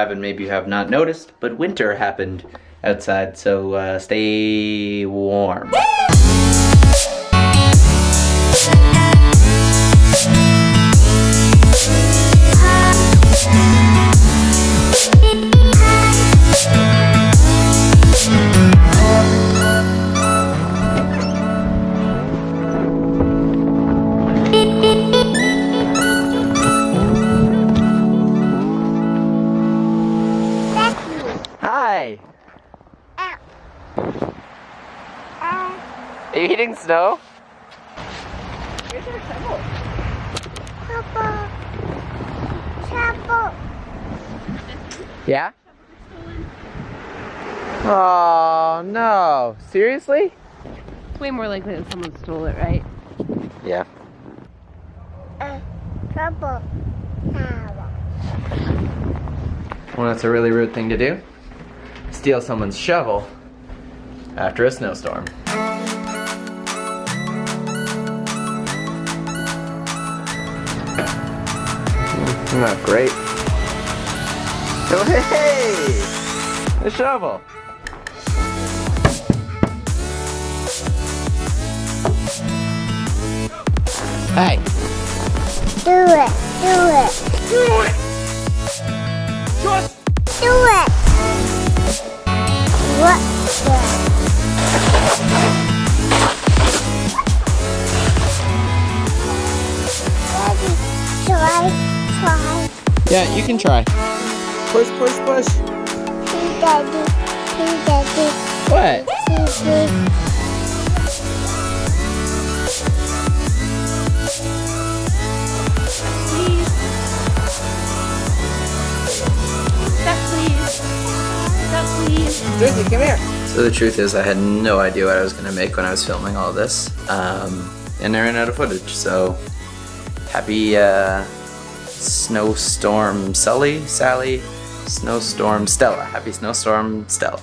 have and maybe you have not noticed, but winter happened outside, so stay warm. Hi! Are you eating snow? Where's our shovel? Yeah? Oh no. Seriously? It's way more likely that someone stole it, right? Yeah. Trouble. Well, that's a really rude thing to do. Steal someone's shovel after a snowstorm. Not great. Oh, hey! The shovel! Hey! Do it. Just Do it. What the? Daddy, try. Yeah, you can try. Push. Hey, Daddy. What? Please. Step, please. Susie, come here. So the truth is I had no idea what I was going to make when I was filming all this. And I ran out of footage, so happy snowstorm Sally, snowstorm Stella. Happy snowstorm Stella.